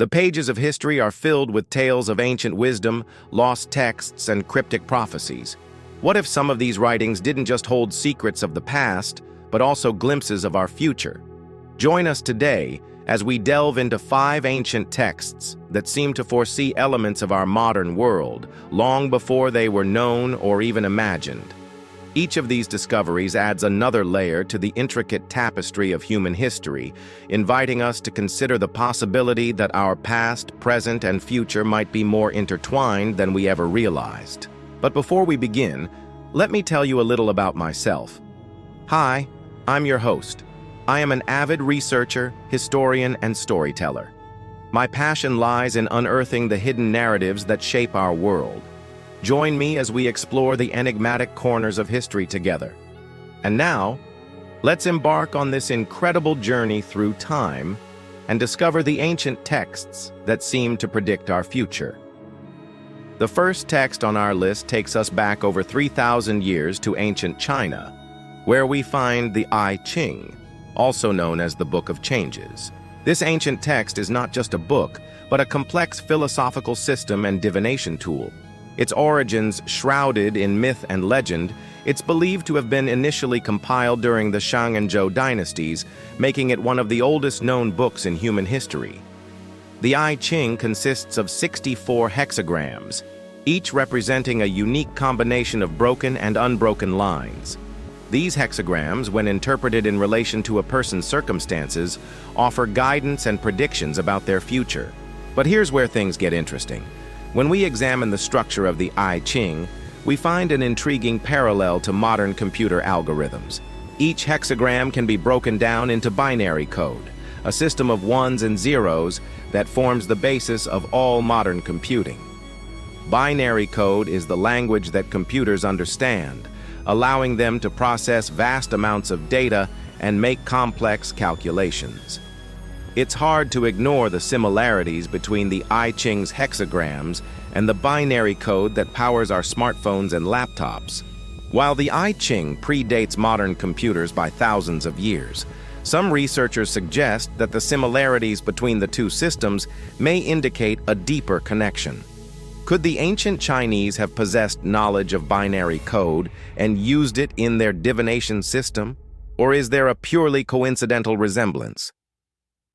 The pages of history are filled with tales of ancient wisdom, lost texts, and cryptic prophecies. What if some of these writings didn't just hold secrets of the past, but also glimpses of our future? Join us today as we delve into 5 ancient texts that seem to foresee elements of our modern world long before they were known or even imagined. Each of these discoveries adds another layer to the intricate tapestry of human history, inviting us to consider the possibility that our past, present, and future might be more intertwined than we ever realized. But before we begin, let me tell you a little about myself. Hi, I'm your host. I am an avid researcher, historian, and storyteller. My passion lies in unearthing the hidden narratives that shape our world. Join me as we explore the enigmatic corners of history together. And now, let's embark on this incredible journey through time and discover the ancient texts that seem to predict our future. The first text on our list takes us back over 3,000 years to ancient China, where we find the I Ching, also known as the Book of Changes. This ancient text is not just a book, but a complex philosophical system and divination tool. Its origins shrouded in myth and legend, it's believed to have been initially compiled during the Shang and Zhou dynasties, making it one of the oldest known books in human history. The I Ching consists of 64 hexagrams, each representing a unique combination of broken and unbroken lines. These hexagrams, when interpreted in relation to a person's circumstances, offer guidance and predictions about their future. But here's where things get interesting. When we examine the structure of the I Ching, we find an intriguing parallel to modern computer algorithms. Each hexagram can be broken down into binary code, a system of ones and zeros that forms the basis of all modern computing. Binary code is the language that computers understand, allowing them to process vast amounts of data and make complex calculations. It's hard to ignore the similarities between the I Ching's hexagrams and the binary code that powers our smartphones and laptops. While the I Ching predates modern computers by thousands of years, some researchers suggest that the similarities between the two systems may indicate a deeper connection. Could the ancient Chinese have possessed knowledge of binary code and used it in their divination system? Or is there a purely coincidental resemblance?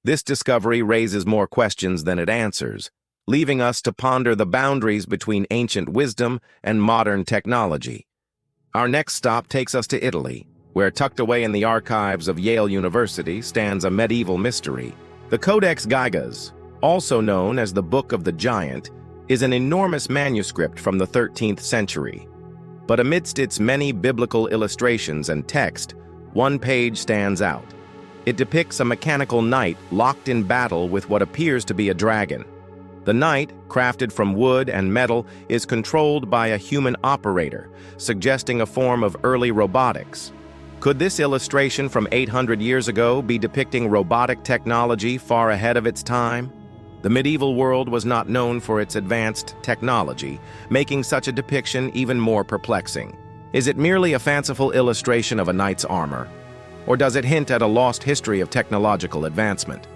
This discovery raises more questions than it answers, leaving us to ponder the boundaries between ancient wisdom and modern technology. Our next stop takes us to Italy, where tucked away in the archives of Yale University stands a medieval mystery. The Codex Gigas, also known as the Book of the Giant, is an enormous manuscript from the 13th century. But amidst its many biblical illustrations and text, one page stands out. It depicts a mechanical knight locked in battle with what appears to be a dragon. The knight, crafted from wood and metal, is controlled by a human operator, suggesting a form of early robotics. Could this illustration from 800 years ago be depicting robotic technology far ahead of its time? The medieval world was not known for its advanced technology, making such a depiction even more perplexing. Is it merely a fanciful illustration of a knight's armor? Or does it hint at a lost history of technological advancement?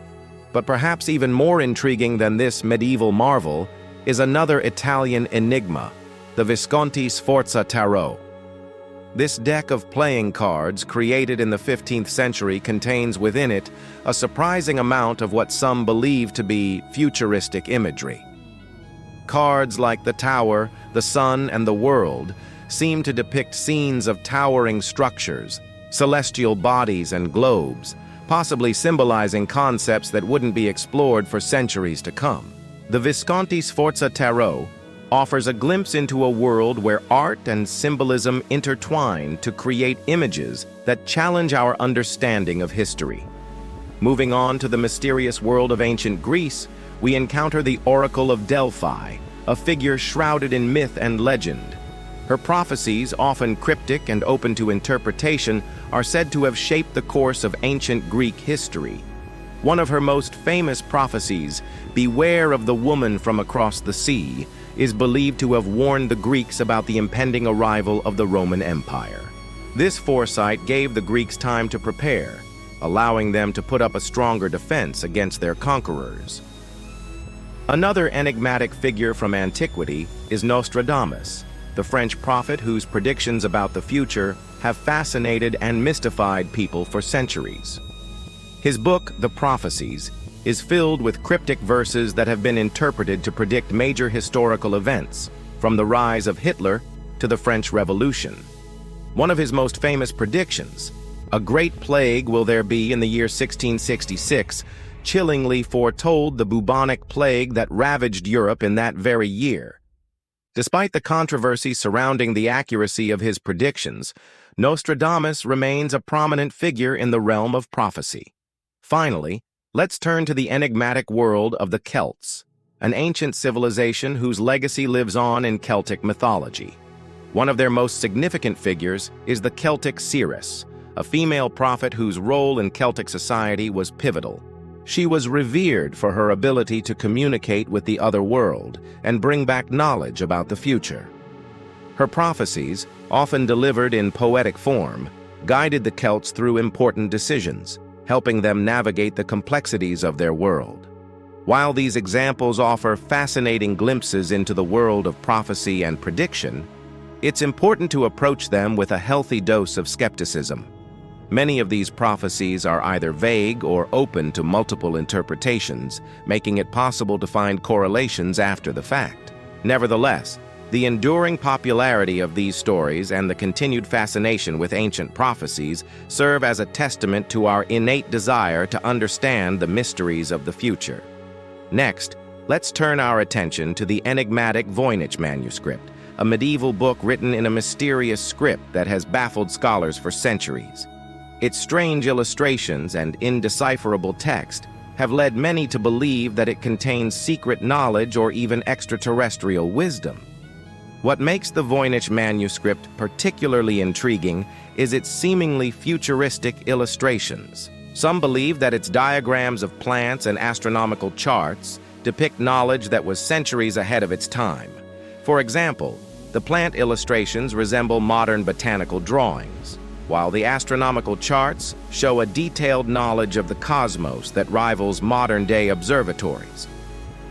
But perhaps even more intriguing than this medieval marvel is another Italian enigma, the Visconti Sforza Tarot. This deck of playing cards, created in the 15th century, contains within it a surprising amount of what some believe to be futuristic imagery. Cards like the Tower, the Sun, and the World seem to depict scenes of towering structures, celestial bodies, and globes, possibly symbolizing concepts that wouldn't be explored for centuries to come. The Visconti Sforza Tarot offers a glimpse into a world where art and symbolism intertwine to create images that challenge our understanding of history. Moving on to the mysterious world of ancient Greece, we encounter the Oracle of Delphi, a figure shrouded in myth and legend. Her prophecies, often cryptic and open to interpretation, are said to have shaped the course of ancient Greek history. One of her most famous prophecies, "Beware of the woman from across the sea," is believed to have warned the Greeks about the impending arrival of the Roman Empire. This foresight gave the Greeks time to prepare, allowing them to put up a stronger defense against their conquerors. Another enigmatic figure from antiquity is Nostradamus, the French prophet whose predictions about the future have fascinated and mystified people for centuries. His book, The Prophecies, is filled with cryptic verses that have been interpreted to predict major historical events, from the rise of Hitler to the French Revolution. One of his most famous predictions, a great plague will there be in the year 1666, chillingly foretold the bubonic plague that ravaged Europe in that very year. Despite the controversy surrounding the accuracy of his predictions, Nostradamus remains a prominent figure in the realm of prophecy. Finally, let's turn to the enigmatic world of the Celts, an ancient civilization whose legacy lives on in Celtic mythology. One of their most significant figures is the Celtic seeress, a female prophet whose role in Celtic society was pivotal. She was revered for her ability to communicate with the other world and bring back knowledge about the future. Her prophecies, often delivered in poetic form, guided the Celts through important decisions, helping them navigate the complexities of their world. While these examples offer fascinating glimpses into the world of prophecy and prediction, it's important to approach them with a healthy dose of skepticism. Many of these prophecies are either vague or open to multiple interpretations, making it possible to find correlations after the fact. Nevertheless, the enduring popularity of these stories and the continued fascination with ancient prophecies serve as a testament to our innate desire to understand the mysteries of the future. Next, let's turn our attention to the enigmatic Voynich manuscript, a medieval book written in a mysterious script that has baffled scholars for centuries. Its strange illustrations and indecipherable text have led many to believe that it contains secret knowledge or even extraterrestrial wisdom. What makes the Voynich manuscript particularly intriguing is its seemingly futuristic illustrations. Some believe that its diagrams of plants and astronomical charts depict knowledge that was centuries ahead of its time. For example, the plant illustrations resemble modern botanical drawings, while the astronomical charts show a detailed knowledge of the cosmos that rivals modern-day observatories.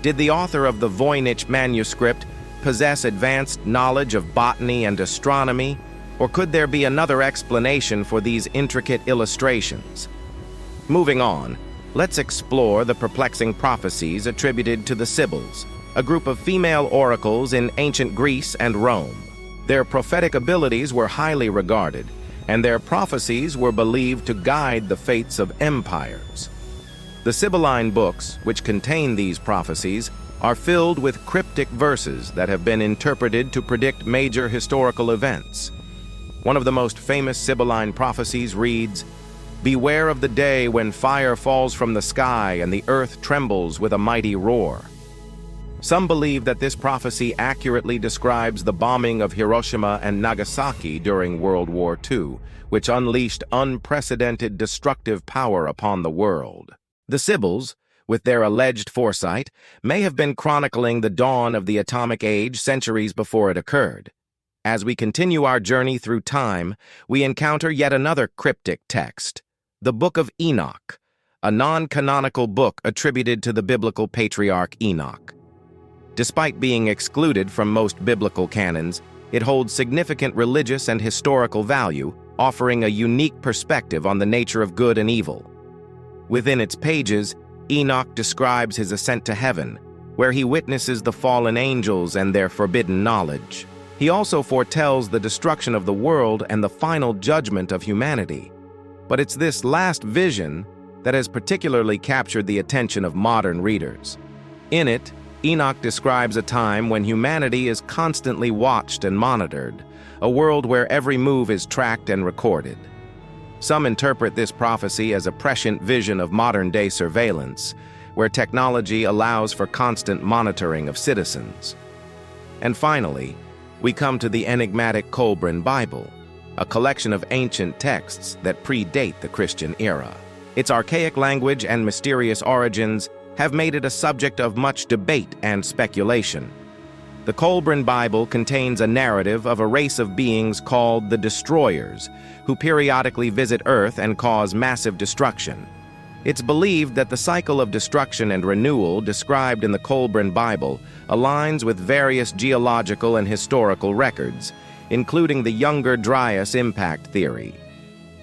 Did the author of the Voynich manuscript possess advanced knowledge of botany and astronomy, or could there be another explanation for these intricate illustrations? Moving on, let's explore the perplexing prophecies attributed to the Sibyls, a group of female oracles in ancient Greece and Rome. Their prophetic abilities were highly regarded, and their prophecies were believed to guide the fates of empires. The Sibylline books, which contain these prophecies, are filled with cryptic verses that have been interpreted to predict major historical events. One of the most famous Sibylline prophecies reads, "Beware of the day when fire falls from the sky and the earth trembles with a mighty roar." Some believe that this prophecy accurately describes the bombing of Hiroshima and Nagasaki during World War II, which unleashed unprecedented destructive power upon the world. The Sibyls, with their alleged foresight, may have been chronicling the dawn of the atomic age centuries before it occurred. As we continue our journey through time, we encounter yet another cryptic text, the Book of Enoch, a non-canonical book attributed to the biblical patriarch Enoch. Despite being excluded from most biblical canons, it holds significant religious and historical value, offering a unique perspective on the nature of good and evil. Within its pages, Enoch describes his ascent to heaven, where he witnesses the fallen angels and their forbidden knowledge. He also foretells the destruction of the world and the final judgment of humanity. But it's this last vision that has particularly captured the attention of modern readers. In it, Enoch describes a time when humanity is constantly watched and monitored, a world where every move is tracked and recorded. Some interpret this prophecy as a prescient vision of modern-day surveillance, where technology allows for constant monitoring of citizens. And finally, we come to the enigmatic Kolbrin Bible, a collection of ancient texts that predate the Christian era. Its archaic language and mysterious origins have made it a subject of much debate and speculation. The Kolbrin Bible contains a narrative of a race of beings called the Destroyers, who periodically visit Earth and cause massive destruction. It's believed that the cycle of destruction and renewal described in the Colburn Bible aligns with various geological and historical records, including the Younger Dryas impact theory.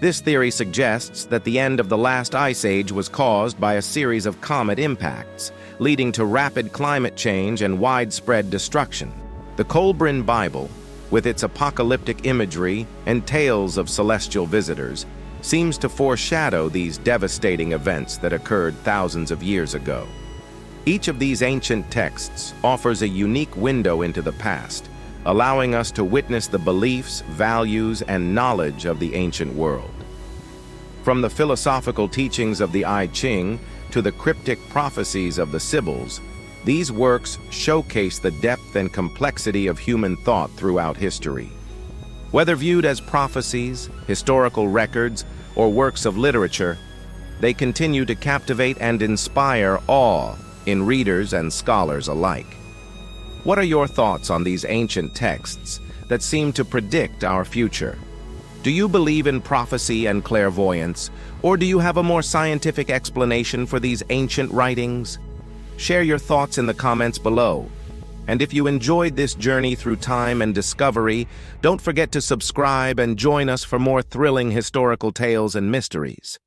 This theory suggests that the end of the last ice age was caused by a series of comet impacts, leading to rapid climate change and widespread destruction. The Colburn Bible, with its apocalyptic imagery and tales of celestial visitors, seems to foreshadow these devastating events that occurred thousands of years ago. Each of these ancient texts offers a unique window into the past, allowing us to witness the beliefs, values, and knowledge of the ancient world. From the philosophical teachings of the I Ching to the cryptic prophecies of the Sibyls, these works showcase the depth and complexity of human thought throughout history. Whether viewed as prophecies, historical records, or works of literature, they continue to captivate and inspire awe in readers and scholars alike. What are your thoughts on these ancient texts that seem to predict our future? Do you believe in prophecy and clairvoyance, or do you have a more scientific explanation for these ancient writings? Share your thoughts in the comments below. And if you enjoyed this journey through time and discovery, don't forget to subscribe and join us for more thrilling historical tales and mysteries.